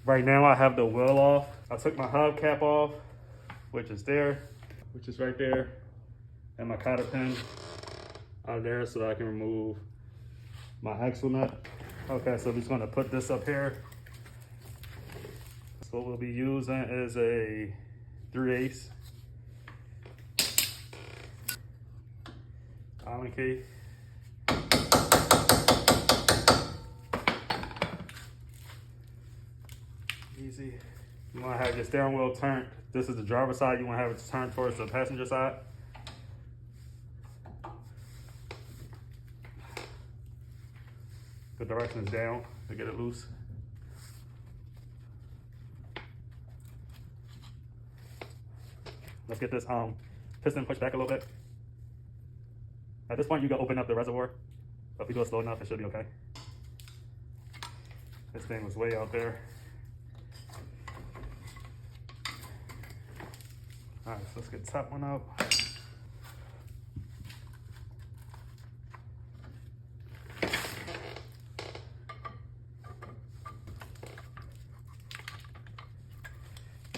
Right now I have the wheel off. I took my hubcap off, which is right there, and my cotter pin out of there so that I can remove my axle nut. Okay, so we're just gonna put this up here. So what we'll be using is a 3/8 Allen key. Easy. You want to have your steering wheel turned. This is the driver's side. You want to have it turned towards the passenger side. The direction is down to get it loose. Let's get this piston pushed back a little bit. At this point, you can open up the reservoir. But if you do it slow enough, it should be okay. This thing was way out there. All right, so let's get the top one up.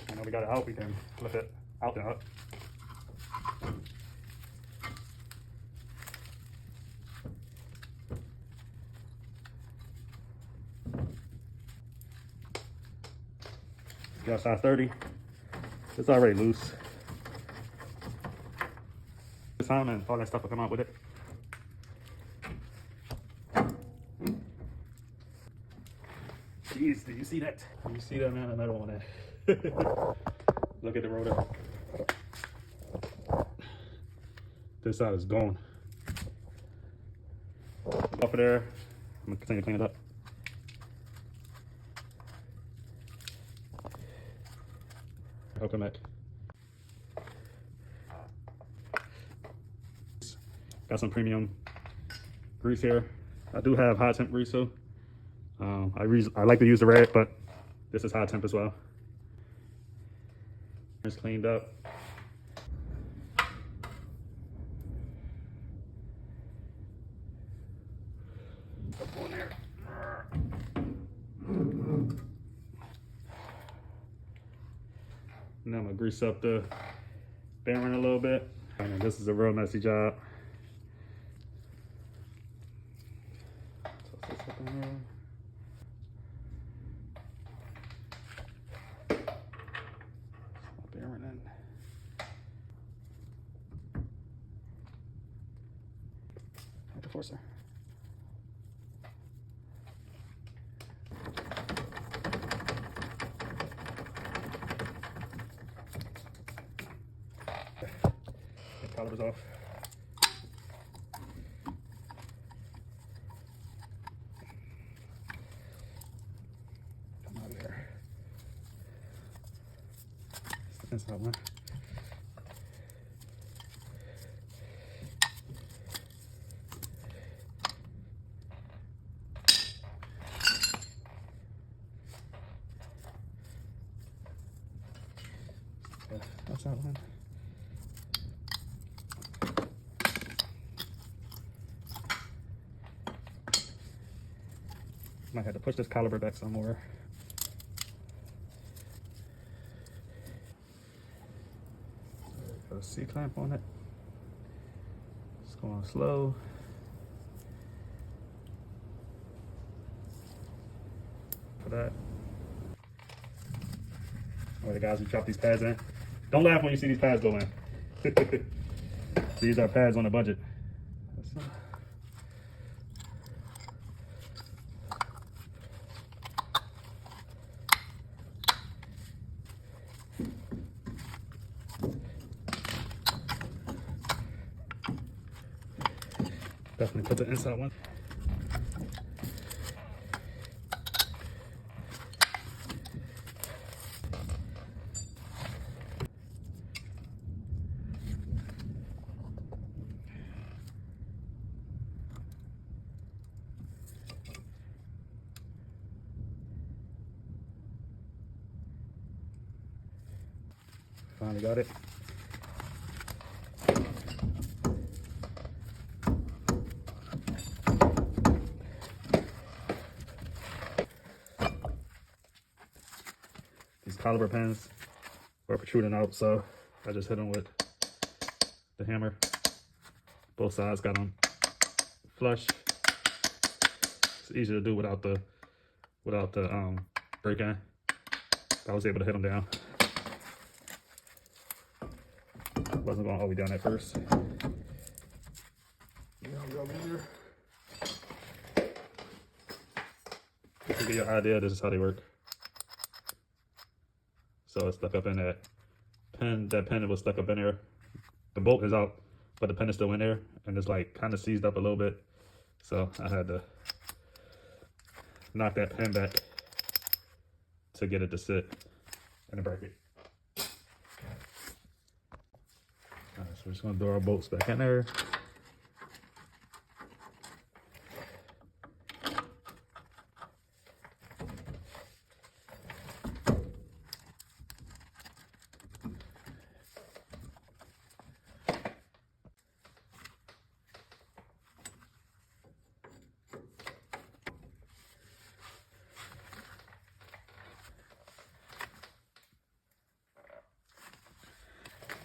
And now we got it out, we can flip it out and up. Got size 30. It's already loose. This time and all that stuff will come out with it. Jeez, do you see that? Do you see that, man? Another one there. Look at the rotor. This side is gone. Off of there. I'm gonna continue to clean it up. Welcome back. Got some premium grease here. I do have high temp grease too. I like to use the red, but this is high temp as well. It's cleaned up. Up on there. Now I'm gonna grease up the bearing a little bit. And this is a real messy job. Toss this up in there. Bearing in. The forcer. Calipers off. Come out of there. That's that one. That's that one. Might have to push this caliper back some more. Got a C-clamp on it. It's going slow. For that. All right, guys, we drop these pads in. Don't laugh when you see these pads go in. These are pads on a budget. Definitely put the inside one. Finally got it. caliper pins were protruding out, so I just hit them with the hammer. Both sides got them flush. It's easier to do without the break in. I was able to hit them down. Wasn't going all the way down at first. Just to give you an idea, this is how they work. So it's stuck up in that pin. That pin was stuck up in there. The bolt is out, but the pin is still in there, and it's like kind of seized up a little bit. So I had to knock that pin back to get it to sit in the bracket. All right, so we're just gonna throw our bolts back in there.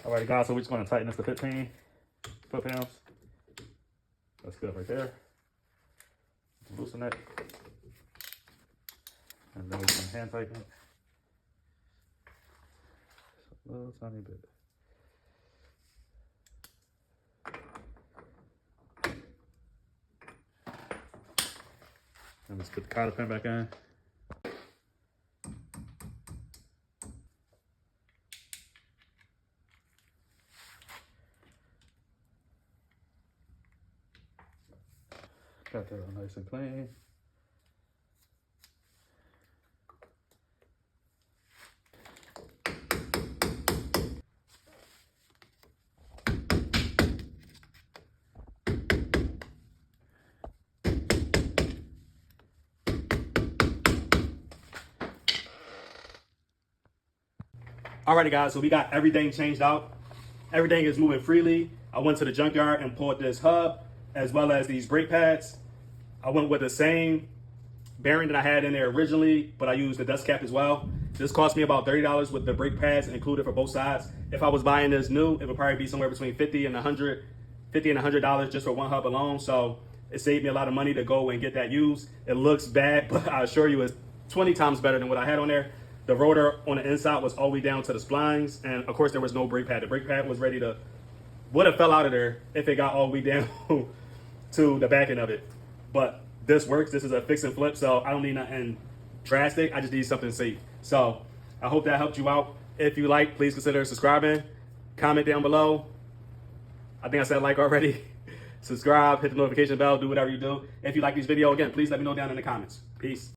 Alright guys, so we're just going to tighten this to 15 foot-pounds. That's good right there. Loosen it. And then we're going to hand tighten it. Just a little tiny bit. And let's put the cotter pin back in. Got that all nice and clean. Alrighty guys, so we got everything changed out. Everything is moving freely. I went to the junkyard and pulled this hub as well as these brake pads. I went with the same bearing that I had in there originally, but I used the dust cap as well. This cost me about $30 with the brake pads included for both sides. If I was buying this new, it would probably be somewhere between $50 and $100 just for one hub alone. So it saved me a lot of money to go and get that used. It looks bad, but I assure you it's 20 times better than what I had on there. The rotor on the inside was all the way down to the splines, and of course there was no brake pad. The brake pad was ready to, would have fell out of there if it got all the way down to the back end of it. But this works. This is a fix and flip, so I don't need nothing drastic. I just need something safe. So I hope that helped you out. If you like, please consider subscribing. Comment down below. I think I said like already. Subscribe, hit the notification bell, do whatever you do. If you like this video, again, please let me know down in the comments. Peace.